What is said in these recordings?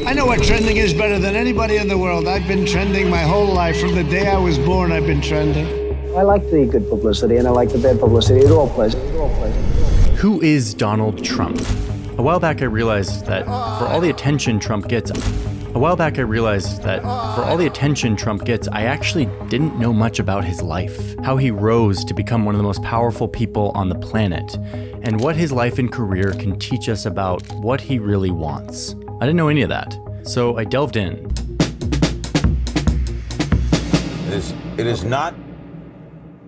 I know what trending is better than anybody in the world. I've been trending my whole life. From the day I was born, I've been trending. I like the good publicity and I like the bad publicity. It all plays. Who is Donald Trump? A while back I realized that for all the attention Trump gets, I actually didn't know much about his life, how he rose to become one of the most powerful people on the planet, and what his life and career can teach us about what he really wants. I didn't know any of that, so I delved in. It is not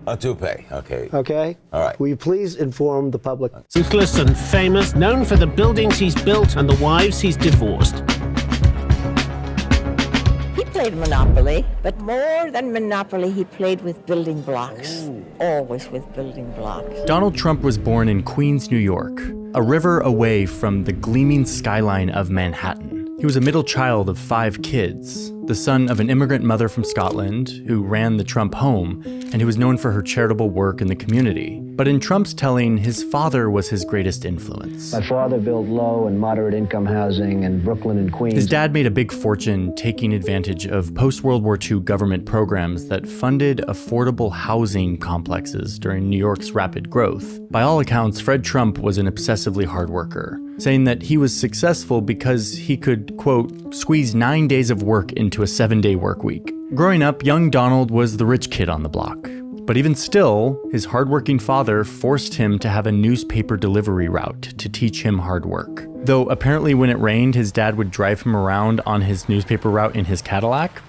a toupee, okay? Okay? All right. Will you please inform the public? Ruthless and famous, known for the buildings he's built and the wives he's divorced. He played Monopoly, but more than Monopoly, he played with building blocks. Always with building blocks. Donald Trump was born in Queens, New York, a river away from the gleaming skyline of Manhattan. He was a middle child of 5 kids, the son of an immigrant mother from Scotland who ran the Trump home and who was known for her charitable work in the community. But in Trump's telling, his father was his greatest influence. My father built low and moderate income housing in Brooklyn and Queens. His dad made a big fortune taking advantage of post-World War II government programs that funded affordable housing complexes during New York's rapid growth. By all accounts, Fred Trump was an obsessively hard worker, saying that he was successful because he could, quote, squeeze 9 days of work into a 7-day work week. Growing up, young Donald was the rich kid on the block. But even still, his hardworking father forced him to have a newspaper delivery route to teach him hard work. Though apparently when it rained, his dad would drive him around on his newspaper route in his Cadillac.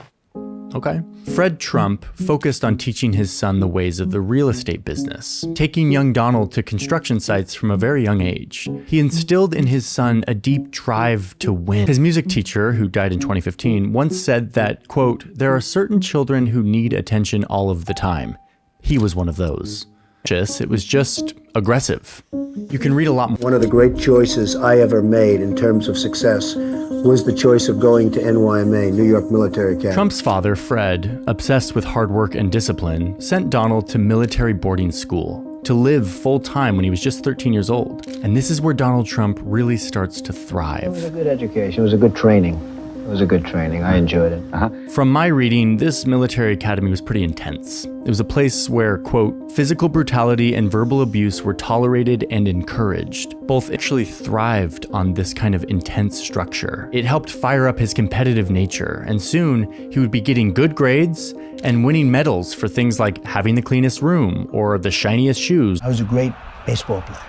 Okay. Fred Trump focused on teaching his son the ways of the real estate business, taking young Donald to construction sites from a very young age. He instilled in his son a deep drive to win. His music teacher, who died in 2015, once said that, quote, "There are certain children who need attention all of the time." He was one of those. It was just aggressive. You can read a lot more. One of the great choices I ever made in terms of success was the choice of going to NYMA, New York Military Academy. Trump's father, Fred, obsessed with hard work and discipline, sent Donald to military boarding school to live full-time when he was just 13 years old. And this is where Donald Trump really starts to thrive. It was a good education. It was a good training. It was a good training. I enjoyed it. From my reading, this military academy was pretty intense. It was a place where, quote, physical brutality and verbal abuse were tolerated and encouraged. Both actually thrived on this kind of intense structure. It helped fire up his competitive nature, and soon he would be getting good grades and winning medals for things like having the cleanest room or the shiniest shoes. I was a great baseball player.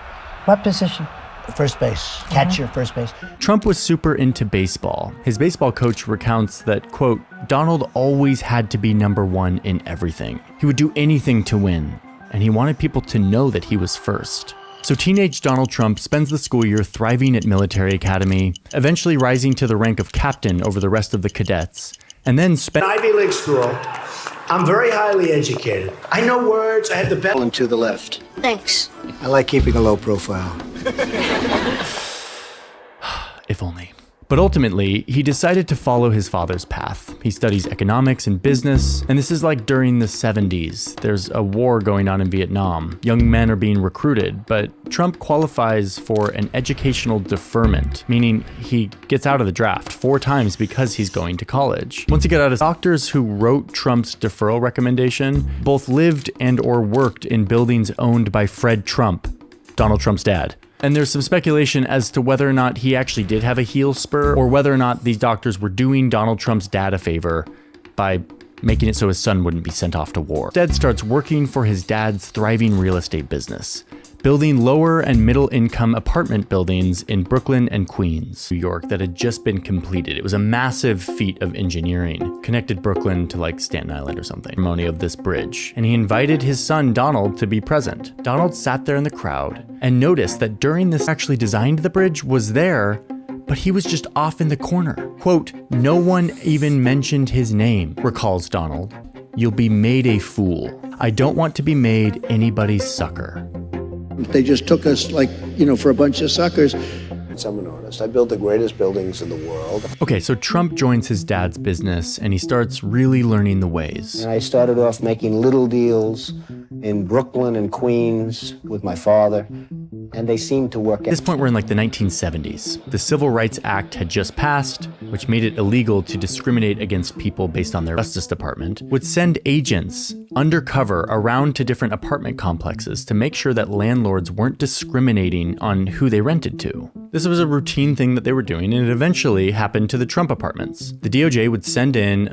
What position? First base, catcher, first base. Trump was super into baseball. His baseball coach recounts that, quote, Donald always had to be number one in everything. He would do anything to win, and he wanted people to know that he was first. So teenage Donald Trump spends the school year thriving at military academy, eventually rising to the rank of captain over the rest of the cadets, and then Ivy League school. I'm very highly educated. I know words. I have the best. And to the left. Thanks. I like keeping a low profile. If only. But ultimately, he decided to follow his father's path. He studies economics and business, and this is like during the 70s. There's a war going on in Vietnam. Young men are being recruited, but Trump qualifies for an educational deferment, meaning he gets out of the draft 4 times because he's going to college. Once he got out, his doctors who wrote Trump's deferral recommendation both lived and or worked in buildings owned by Fred Trump, Donald Trump's dad. And there's some speculation as to whether or not he actually did have a heel spur, or whether or not these doctors were doing Donald Trump's dad a favor by making it so his son wouldn't be sent off to war. Instead, starts working for his dad's thriving real estate business, building lower and middle income apartment buildings in Brooklyn and Queens, New York, that had just been completed. It was a massive feat of engineering, connected Brooklyn to like Staten Island or something, ceremony of this bridge. And he invited his son Donald to be present. Donald sat there in the crowd and noticed that during this actually designed the bridge was there, but he was just off in the corner. Quote, "No one even mentioned his name," recalls Donald. "You'll be made a fool. I don't want to be made anybody's sucker." They just took us like, for a bunch of suckers. I'm an artist. I built the greatest buildings in the world. Okay, so Trump joins his dad's business and he starts really learning the ways. And I started off making little deals in Brooklyn and Queens with my father. and they seem to work. At this point, we're in like the 1970s. The Civil Rights Act had just passed, which made it illegal to discriminate against people based on their Justice Department, would send agents undercover around to different apartment complexes to make sure that landlords weren't discriminating on who they rented to. This was a routine thing that they were doing, and it eventually happened to the Trump apartments. The DOJ would send in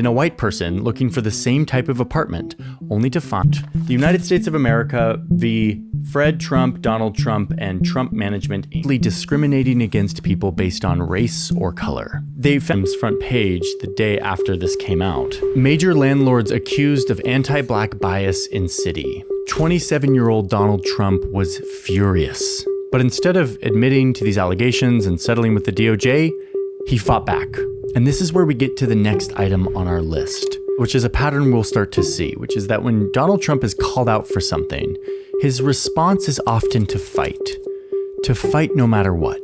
a white person looking for the same type of apartment, only to find the United States of America v. Fred Trump, Donald Trump, and Trump management discriminating against people based on race or color. They found front page the day after this came out. Major landlords accused of anti-black bias in city. 27-year-old Donald Trump was furious. But instead of admitting to these allegations and settling with the DOJ, he fought back. And this is where we get to the next item on our list, which is a pattern we'll start to see, which is that when Donald Trump is called out for something, his response is often to fight no matter what.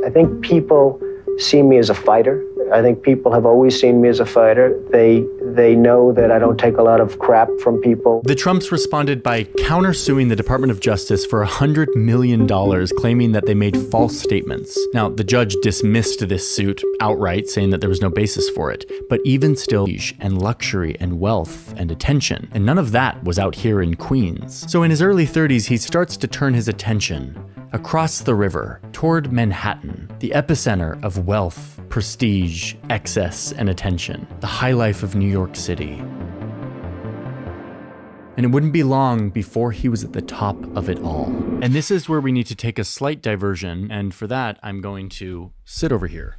I think people see me as a fighter. I think people have always seen me as a fighter. They know that I don't take a lot of crap from people. The Trumps responded by countersuing the Department of Justice for $100 million, claiming that they made false statements. Now, the judge dismissed this suit outright, saying that there was no basis for it. But even still, and luxury and wealth and attention, and none of that was out here in Queens. So in his early 30s, he starts to turn his attention across the river toward Manhattan, the epicenter of wealth, prestige, excess, and attention, the high life of New York City. And it wouldn't be long before he was at the top of it all. And this is where we need to take a slight diversion, and for that, I'm going to sit over here.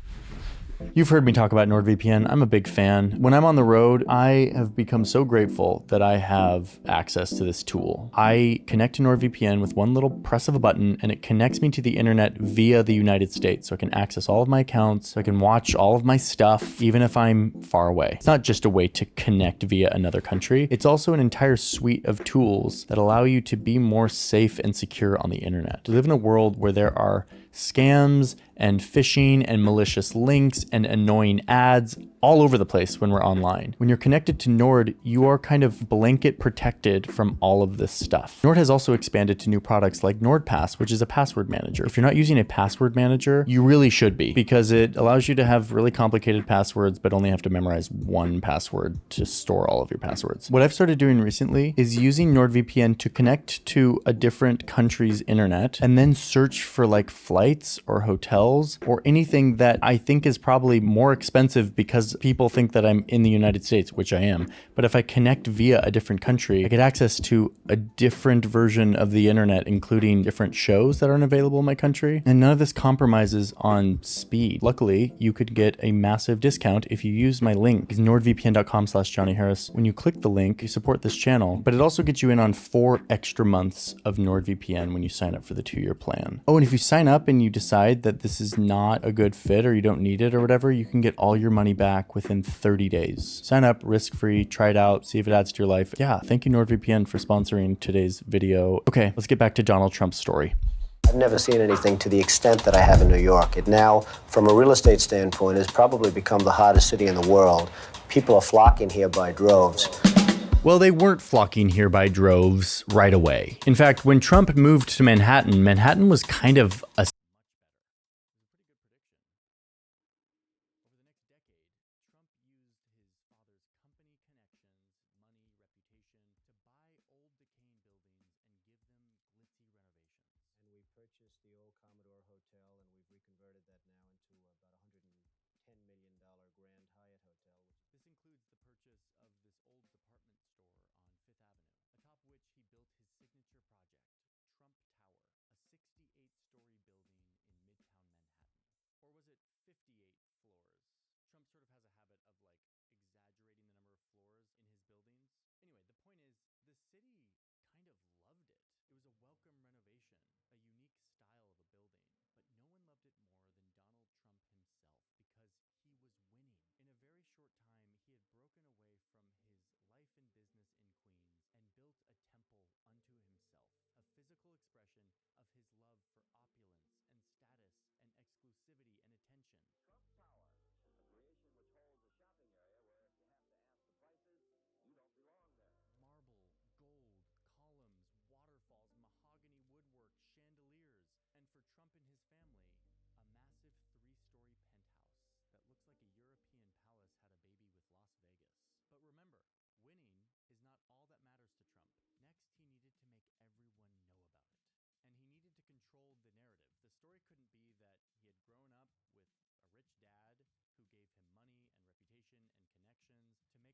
You've heard me talk about NordVPN. I'm a big fan. When I'm on the road, I have become so grateful that I have access to this tool. I connect to NordVPN with one little press of a button, and it connects me to the internet via the United States. So I can access all of my accounts, so I can watch all of my stuff, even if I'm far away. It's not just a way to connect via another country. It's also an entire suite of tools that allow you to be more safe and secure on the internet. We live in a world where there are scams and phishing and malicious links and annoying ads all over the place when we're online. When you're connected to Nord, you are kind of blanket protected from all of this stuff. Nord has also expanded to new products like NordPass, which is a password manager. If you're not using a password manager, you really should be, because it allows you to have really complicated passwords, but only have to memorize one password to store all of your passwords. What I've started doing recently is using NordVPN to connect to a different country's internet and then search for like flights or hotels or anything that I think is probably more expensive because people think that I'm in the United States, which I am. But if I connect via a different country, I get access to a different version of the internet, including different shows that aren't available in my country. And none of this compromises on speed. Luckily, you could get a massive discount if you use my link, nordvpn.com/Johnny Harris. When you click the link, you support this channel, but it also gets you in on 4 extra months of NordVPN when you sign up for the 2-year plan. Oh, and if you sign up and you decide that this is not a good fit or you don't need it or whatever, you can get all your money back within 30 days. Sign up risk-free, try it out, see if it adds to your life. Yeah, thank you NordVPN for sponsoring today's video. Okay, let's get back to Donald Trump's story. I've never seen anything to the extent that I have in New York. It now, from a real estate standpoint, has probably become the hottest city in the world. People are flocking here by droves. Well, they weren't flocking here by droves right away. In fact, when Trump moved to Manhattan, Manhattan was kind of a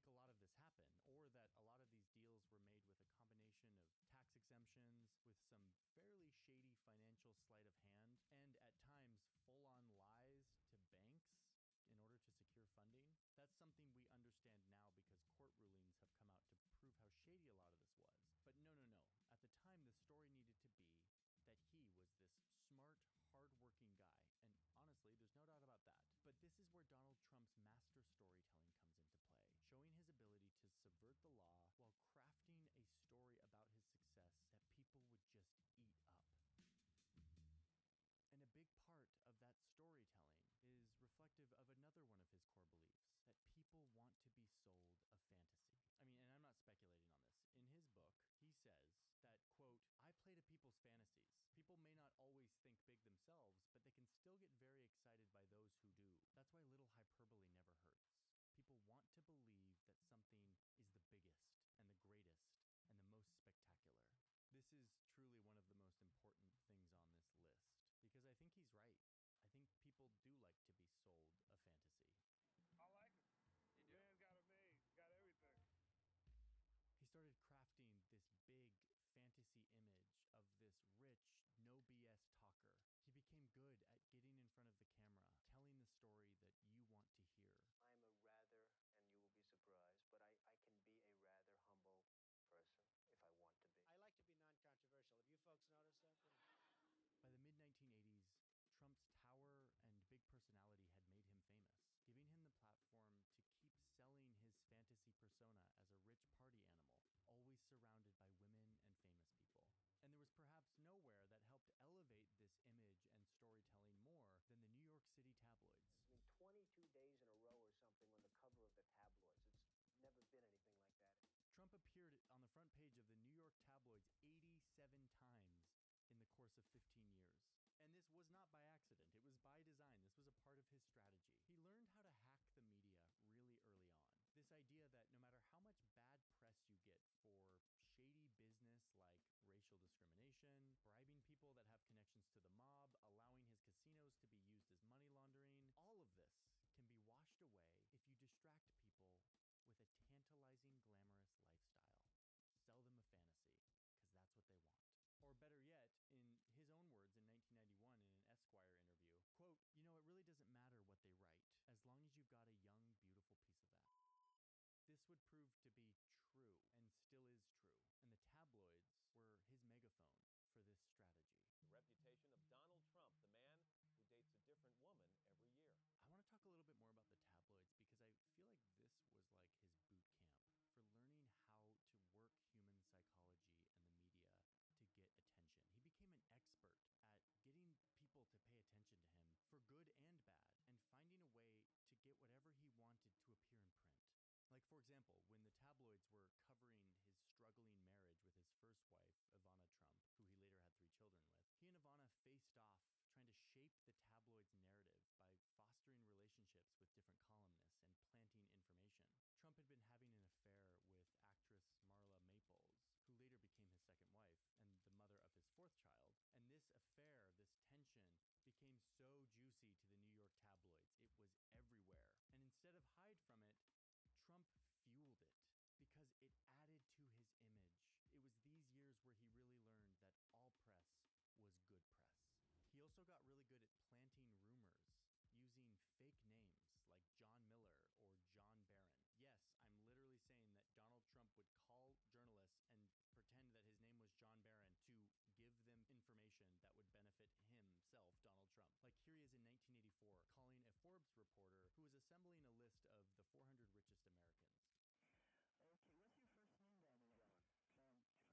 make a lot of this happen, or that a lot of these deals were made with a combination of tax exemptions, with some fairly shady financial sleight of hand, and at times full-on lies to banks in order to secure funding. That's something we understand now because court rulings have come out to prove how shady a lot of this was. But no. At the time, the story needed to be that he was this smart, hardworking guy. And honestly, there's no doubt about that. But this is where Donald Trump's master storytelling comes into play, showing his ability to subvert the law while crafting a story about his success that people would just eat up. And a big part of that storytelling is reflective of another one of his core beliefs, that people want to be sold a fantasy. I mean, and I'm not speculating on this. In his book, he says that, quote, "I play to people's fantasies. People may not always think big themselves, but they can still get very excited by those who do. That's why little hyperbole never hurts. People want to believe that something is the biggest and the greatest and the most spectacular." This is truly one of the most important things on this list, because I think he's right. I think people do like to be sold a fantasy. I like him. The man's got it made. Got everything. He started crafting this big fantasy image of this rich, no BS talker. He became good at getting in front of the camera, telling the story that you want to hear. I'm a rather, and you will be surprised, but I can be a rather humble person if I want to be. I like to be non-controversial. Have you folks noticed that? By the mid-1980s, Trump's tower and big personality had made him famous, giving him the platform to keep selling his fantasy persona as a rich party animal, always surrounded by women and famous people. And there was perhaps nowhere that helped elevate this image and storytelling more than the New York City tabloids. I mean, 22 days in a row or something on the cover of the tabloids. It's never been anything like that. Trump appeared on the front page of the New York tabloids 87 times in the course of 15 years. And this was not by accident. It was by design. This was a part of his strategy. He learned how to hack the media really early on. This idea that no matter how much bad press you get for shady business like racial discrimination, bribing people that have connections to the mob, allowing his casinos to be used as money laundering, all of this can be washed away if you distract people with a tantalizing, glamorous lifestyle. Sell them a fantasy, because that's what they want. Or better yet, in his own words in 1991 in an Esquire interview, quote, "You know, it really doesn't matter what they write, as long as you've got a young, beautiful piece of that." This would prove to be true, and still is true, and the tabloids were his megaphone for this strategy. The reputation of Donald Trump, the man who dates a different woman every year. I want to talk a little bit more about the tabloids because I feel like this was like his boot camp for learning how to work human psychology and the media to get attention. He became an expert at getting people to pay attention to him for good and bad, and finding a way to get whatever he wanted to appear in print. Like, for example, when the tabloids were covering his struggling marriage with his first wife, Ivana Trump, who he later had 3 children with, he and Ivana faced off trying to shape the tabloid's narrative by fostering relationships with different columnists and planting information. Trump had been having an affair with actress Marla Maples, who later became his second wife and the mother of his 4th child. And this affair, this tension, became so juicy to the New York tabloids. It was everywhere. And instead of hide from it, Trump fueled it because it added to his image. It was these years where he really learned that all press was good press. He also got really good at planting rumors, using fake names like John Miller or John Barron. Yes, I'm literally saying that Donald Trump would call journalists and pretend that his name was John Barron to give them information that would benefit himself, Donald Trump. Like here he is in 1984 calling a Forbes reporter who was assembling a list of the 400 richest Americans. Okay, what's your first name, by the way? John Barron. Even though it sounds just like Trump, we know that it's him pretending to be John Barron, saying that he's the vice president of the Trump Organization, and saying that he knows how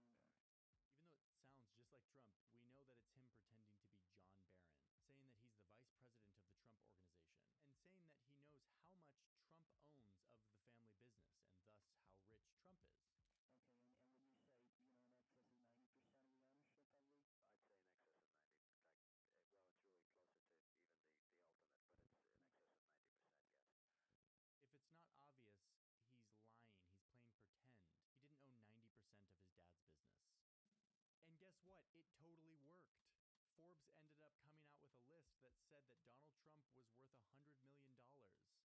much Trump owns of the family business, and thus how rich Trump is. Okay, and when you say, in excess of 90% of the ownership of the? I'd say in excess of 90. In fact, well, it's really closer to even the ultimate, but it's in excess of 90%, yes. If it's not obvious, he's lying. He's playing pretend. He didn't own 90% of his dad's business. And guess what? It totally worked. Forbes ended up coming out with a list that said that Donald Trump was worth $100 million.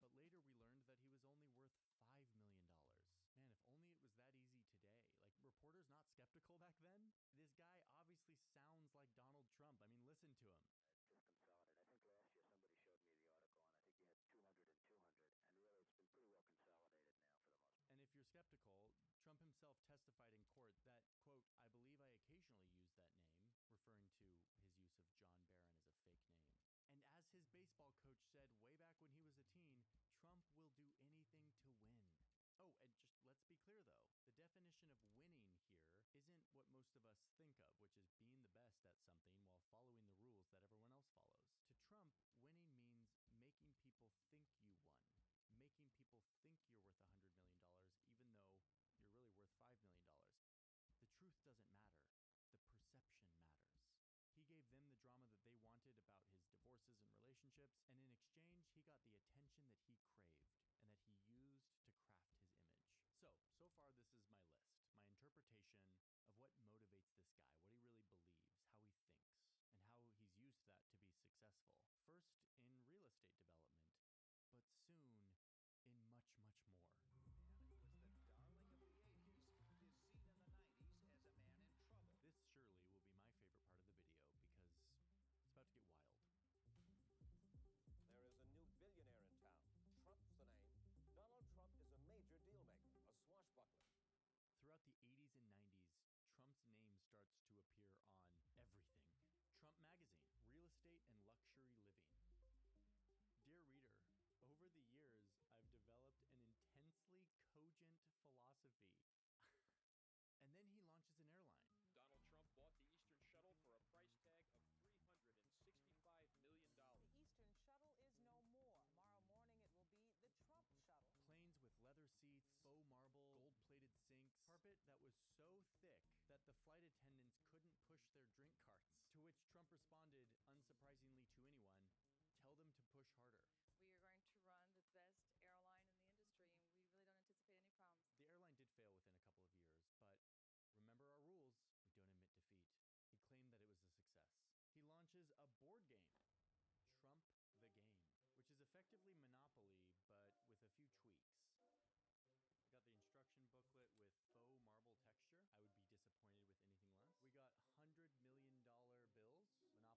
But later we learned that he was only worth $5 million. not skeptical back then? This guy obviously sounds like Donald Trump. I mean, listen to him. Just consolidate. I think last year somebody showed me the article, and I think you had 200 and 200, and really it's been pretty well consolidated now for the most part. And if you're skeptical, Trump himself testified in court that, quote, "I believe I occasionally use that name," referring to his use of John Barron as a fake name. And as his baseball coach said way back when he was a teen, Trump will do anything to win. Oh, and just let's be clear though, the definition of winning here isn't what most of us think of, which is being the best at something while following the rules that everyone else follows. To Trump, winning means making people think you won, making people think you're worth $100 million, even though you're really worth $5 million. The truth doesn't matter. The perception matters. He gave them the drama that they wanted about his divorces and relationships, and in exchange, he got the attention that he craved and that he used to craft his image. So far this is my list, my interpretation of what motivates this guy, what he really believes, how he thinks, and how he's used that to be successful. First in real estate development, but soon in much, much more. Man who was the darling of the 80s is seen in the 90s as a man in trouble. This surely will be my favorite part of the video because it's about to get wild. There is a new billionaire in town. Trump's the name. Donald Trump is a major deal maker, a swashbuckler. Throughout the 80s and 90s, Trump's name starts to appear on everything. Trump Magazine, real estate and luxury living. Dear reader, over the years, I've developed an intensely cogent philosophy. And then he launches an airline. Donald Trump bought the Eastern Shuttle for a price tag of $365 million. The Eastern Shuttle is no more. Tomorrow morning it will be the Trump Shuttle. Planes with leather seats, faux marble, gold-plated sinks, carpet that was so thick that the flight attendants couldn't push their drink carts. To which Trump responded, unsurprisingly to anyone, "Tell them to push harder." We are going to run the best airline in the industry, and we really don't anticipate any problems. The airline did fail within a couple of years, but remember our rules, we don't admit defeat. He claimed that it was a success. He launches a board game, Trump the Game, which is effectively Monopoly, but with a few tweaks. We got the instruction booklet with faux marble texture. I would be disappointed with anything less. We got $100 million bills, Monopoly money with Trump's face on it. You got real estate, you got investors, you got casinos, hotels. The game represents everything that Trump wants you to believe about him and parts of his real life. He had built a real estate empire. I win. You always win. Trump opens a slew of casinos in New Jersey that helped revive Atlantic City. These casinos were over-the-top,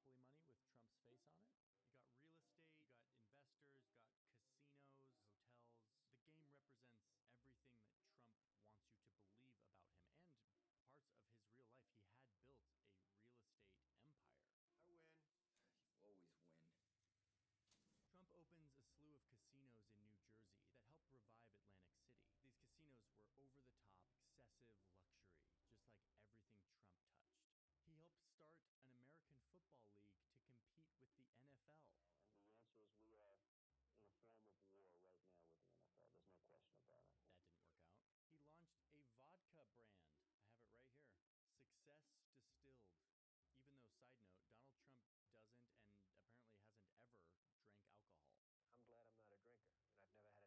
excessive luxury, just like everything Trump touched. He helped start an American Football League to compete with the NFL. And the answer is we are in a form of war right now with the NFL. There's no question about it. That didn't work out. He launched a vodka brand. I have it right here. Success Distilled. Even though, side note, Donald Trump doesn't and apparently hasn't ever drank alcohol. I'm glad I'm not a drinker, and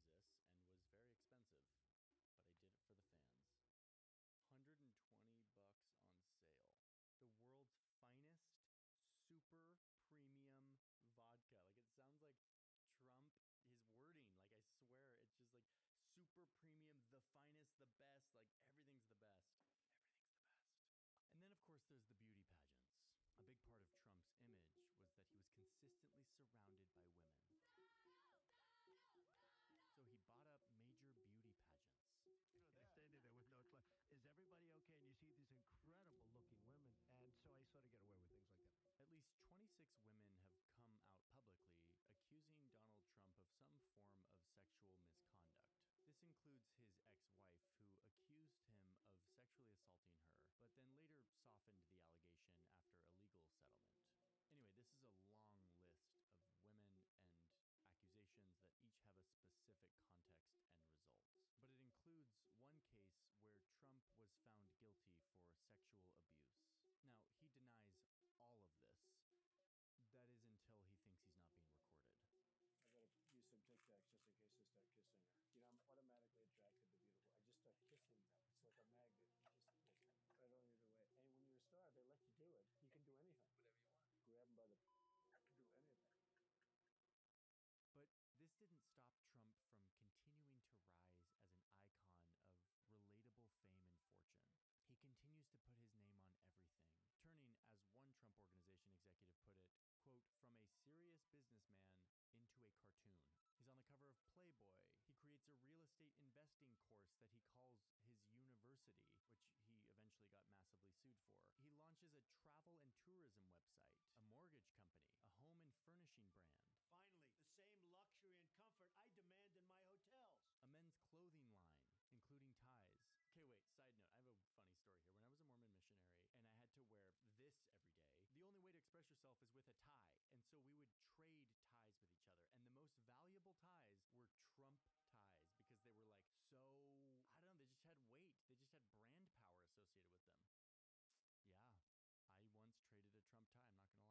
I've never had a drink in my life. This also no longer exists and was very expensive, but I did it for the fans. $120 on sale. The world's finest, super premium vodka. Like, it sounds like Trump, his wording, like, I swear, it's just like super premium, the finest, the best, like everything's the best. And then, of course, there's the beauty pageants. A big part of Trump's image was that he was consistently surrounded by women. So he bought up major beauty pageants. You know, they're standing there with no clue. Is everybody okay? And you see these incredible looking women. And so I sort of get away with things like that. At least 26 women have come out publicly accusing Donald Trump of some form of sexual misconduct. This includes his ex-wife, who accused him of sexually assaulting her, but then later softened the allegation after a legal settlement. Anyway, this is a long list of women and accusations that each have a specific context and results. But it includes one case where Trump was found guilty for sexual abuse. Now, he denies all of this. That is until he thinks he's not being recorded. I gotta use some Tic Tacs just in case I start kissing her. You know, I'm automatically attracted to beautiful. I just start kissing them. It's like a magnet. Just right on your way. And when you're a star, they let you do it. You publication executive put it, quote, from a serious businessman into a cartoon. He's on the cover of Playboy. He creates a real estate investing course that he calls his university, which he eventually got massively sued for. He launches a travel and tourism website, a mortgage company, a home and furnishing brand,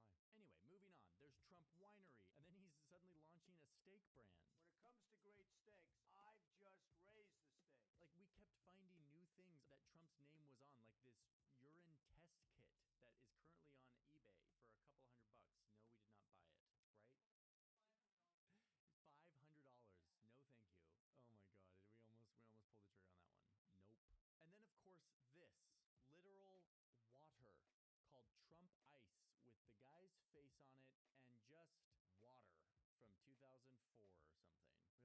Finally, the same luxury and comfort I demand in my hotels. a men's clothing line, including ties. Okay, wait, side note, I have a funny story here. When I was a Mormon missionary and I had to wear this every day, the only way to express yourself is with a tie. And so we would trade ties with each other. And the most valuable ties were Trump ties because they were like so, I don't know, they just had weight. They just had brand power associated with them. Yeah. I once traded a Trump tie, I'm not gonna lie. Anyway, moving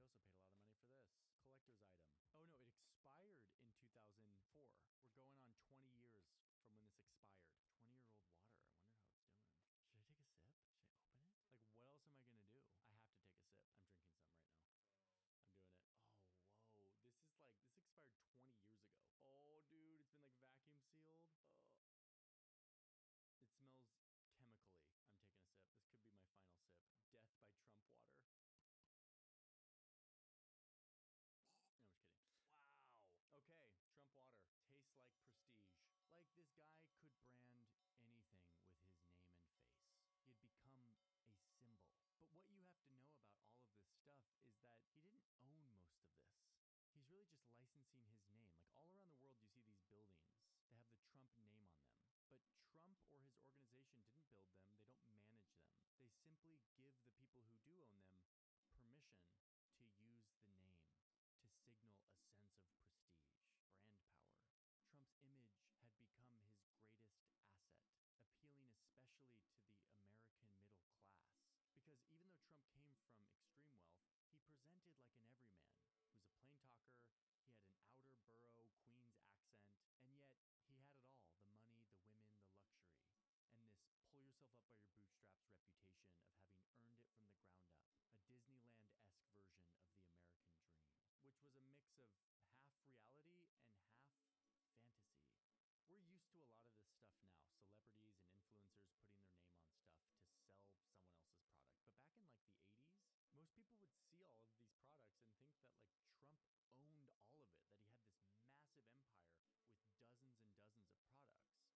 on. There's Trump Winery, and then he's suddenly launching a steak brand. When it comes to great steaks, I've just raised the stakes. Like, we kept finding new things that Trump's name was on, like this urine test kit that is currently on eBay for a couple $100. No, we did not buy it, right? $500. No, thank you. Oh my God, we almost pulled the trigger on that one. Nope. And then, of course, this literal water called Trump Ice with the guy's face on it and just water from 2004 or something. We also paid a lot of money for this. Collector's item. Oh no, it expired in 2004. We're going on 20 years from when this expired. 20-year-old water. I wonder how it's doing. Should I take a sip? Should I open it? Like, what else am I gonna do? I have to take a sip. I'm drinking some right now. I'm doing it. Oh, whoa. This expired 20 years ago. Oh, dude, it's been like vacuum sealed. It smells chemically. I'm taking a sip. This could be my final sip. Death by Trump water. No, I'm just kidding. Wow. Okay, Trump water. Tastes like prestige. Like this guy could brand anything with his name and face. He had become a symbol. But what you have to know about all of this stuff is that he didn't own most of this. He's really just licensing his name. Like all around the world, you see these buildings. They have the Trump name on them. But Trump or his organization didn't build them. They don't manage them. They simply give the people who do own them permission to use the name to signal a sense of prestige, brand power. Trump's image had become his greatest asset, appealing especially to the American middle class. Because even though Trump came from extreme wealth, he presented like an everyman who's a plain talker. He had an outer borough Queens accent, and yet he had it all: the money, the women, the luxury, and this pull yourself up by your bootstraps reputation of having earned it from the ground up. A Disneyland-esque version of the American dream, which was a mix of half reality and half fantasy. We're used to a lot of this stuff now, celebrities and influencers putting their name on stuff to sell someone else's product. But back in like the 80s, most people would see all of these products and think that like Trump owned all of it, that he had this massive empire with dozens and dozens of products. Leasing his name allowed him to build an empire of products, but without using his own cash. And when these businesses failed,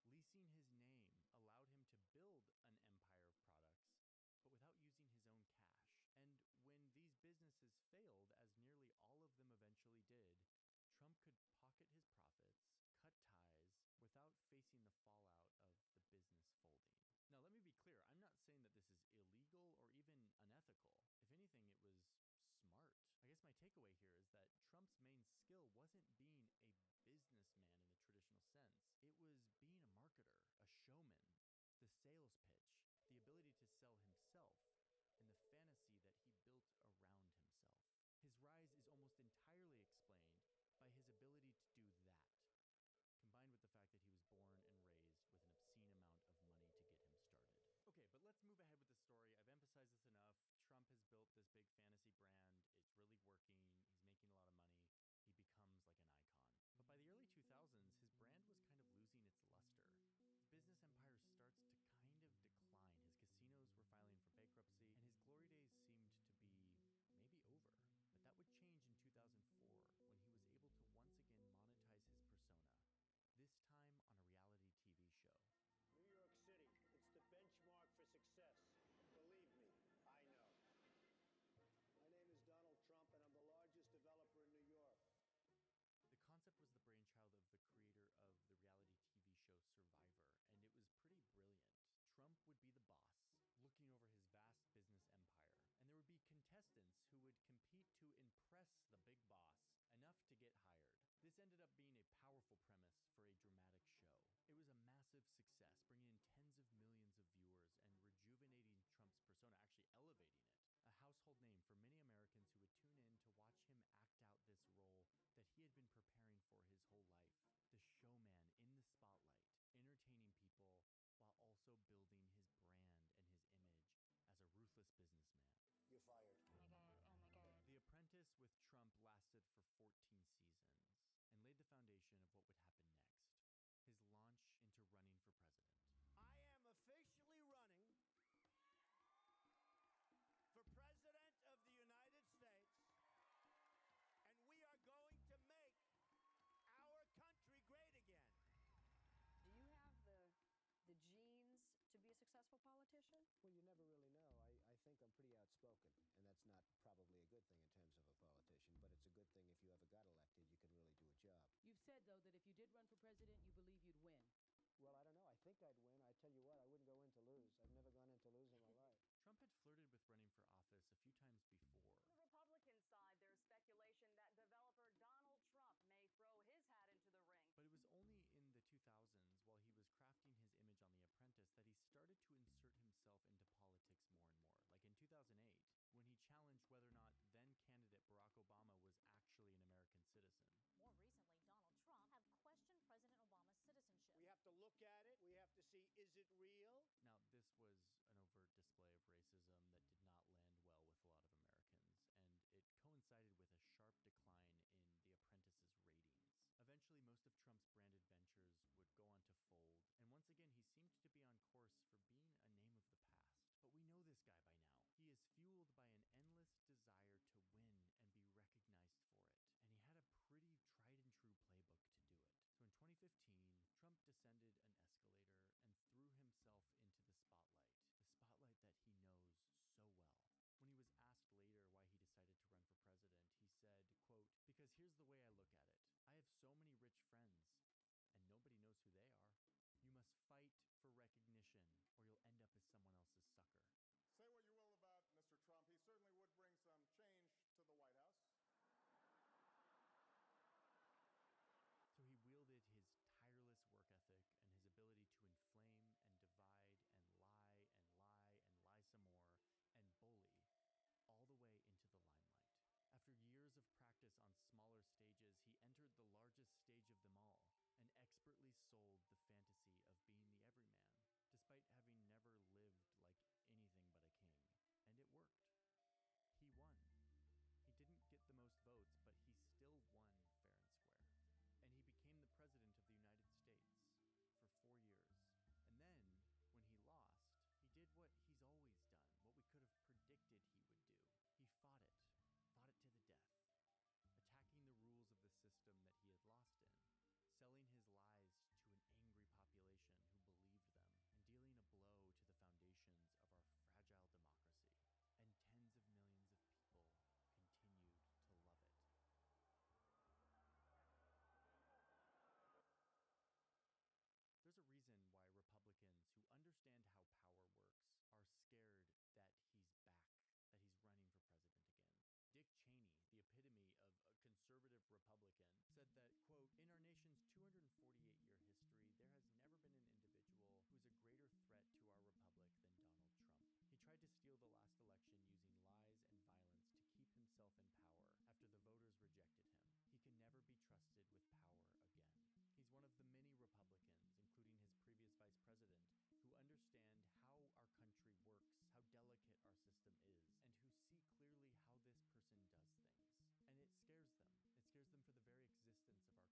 as nearly all of them eventually did, Trump could pocket his profits, cut ties, without facing the fallout of the business folding. Now, let me be clear. I'm not saying that this is illegal or even unethical. If anything, it was smart. I guess my takeaway here is that Trump's main skill wasn't being a businessman in the traditional sense. It was being a marketer, a showman, the sales pitch, the ability to sell himself, and the fantasy that he built around himself. His rise is almost entirely explained by his ability to do that, combined with the fact that he was born and raised with an obscene amount of money to get him started. Okay, but let's move ahead with the story. I've emphasized this enough. Trump has built this big fantasy brand. It's really working. He's making a lot of money. He becomes like an icon. But by the early 2000s, his brand was kind of losing its luster. His business empire starts to kind of decline. His casinos were filing for bankruptcy, and his glory days seemed to be maybe over. But that would change in 2004 when he was able to once again monetize his persona, this time on a reality TV show. New York City, it's the benchmark for success. Believe me, I know. My name is Donald Trump, and I'm the largest developer in New York. The concept was the brainchild of the creator of the reality TV show Survivor, and it was pretty brilliant. Trump would be the boss, looking over his vast business empire, and there would be contestants who would compete to impress the big boss enough to get hired. This ended up being a powerful premise for a dramatic show. It was a massive success, bringing in tens of millions of viewers and for his whole life. The showman in the spotlight, entertaining people while also building his brand and his image as a ruthless businessman. You're fired. Oh my God, oh my God. The Apprentice with Trump lasted for 14 seasons and laid the foundation of what would happen next. His launch into running for president. I am officially running for President of the United States, and we are going to make our country great again. Do you have the genes to be a successful politician? Well, you never really know. I think I'm pretty outspoken, and that's not probably a good thing in terms of a politician, but it's a good thing if you ever got elected, you can really do a job. You've said, though, that if you did run for president, you believe you'd win. Well, I don't know. I think I'd win. I tell you what, I wouldn't go in to lose. I've never gone in to lose in my life. Trump had flirted with running for office a few times before. On the Republican side, there's speculation that developer Donald Trump may throw his hat into the ring. But it was only in the 2000s, while he was crafting his image on The Apprentice, that he started to insert himself into politics more and more. Like in 2008, when he challenged whether or not then candidate Barack Obama was actually an American citizen. More recently, Donald Trump have questioned President Obama's citizenship. We have to look at it. We have to see, is it real? Now, this was an overt display of racism that did not land well with a lot of Americans, and it coincided with a sharp decline in The Apprentice's ratings. Eventually, most of Trump's branded ventures would go on to fold, and once again, he seemed to be on course for being a name of the past. But we know this guy by now. He is fueled by an endless desire to win and be recognized for it, and he had a pretty tried and true playbook to do it. So in 2015, Trump descended an escalator and threw himself into the spotlight that he knows so well. When he was asked later why he decided to run for president, he said, quote, "Because here's the way I look at it. I have so many rich friends, and nobody knows who they are. You must fight for recognition, or you'll end up as someone else's sucker." Say what you will about Mr. Trump, he certainly would bring some change to the White House. So he wielded his tireless work ethic and his ability to inflame and divide and lie and lie and lie some more and bully all the way into the limelight. After years of practice on smaller stages, he entered the largest stage of them all and expertly sold the fantasy of being the everyman, despite having never lived like anything but a king. And it worked. He won. He didn't get the most votes, but he still won fair and square. And he became the president of the United States for 4 years. And then, when he lost, he did what he's always done, what we could have predicted he would do. He fought it to the death, attacking the rules of the system that he had lost in, selling his lies to an angry population who believed them, and dealing a blow to the foundations of our fragile democracy. And tens of millions of people continued to love it. There's a reason why Republicans who understand how power works are scared that he's back, that he's running for president again. Dick Cheney, the epitome of a conservative Republican, said that, quote, "In our nation's 248-year history, there has never been an individual who's a greater threat to our republic than Donald Trump. He tried to steal the last election using lies and violence to keep himself in power after the voters rejected him. He can never be trusted with power again." He's one of the many Republicans, including his previous vice president, who understand how our country works, how delicate our system is, and who see clearly how this person does things. And it scares them. It scares them for the very existence of our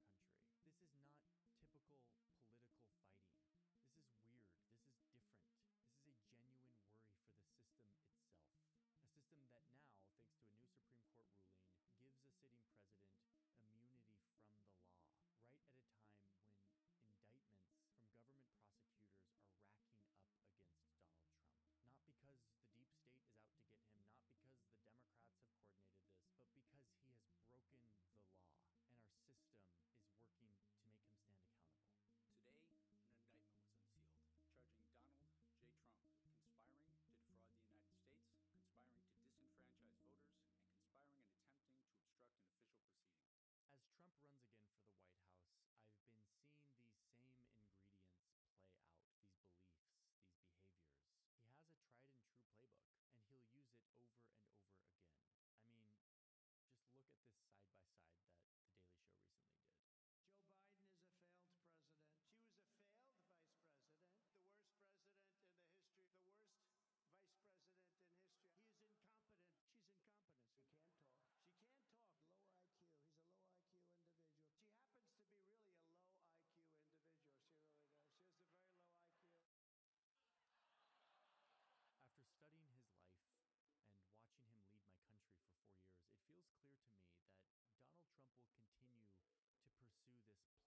to me that Donald Trump will continue to pursue this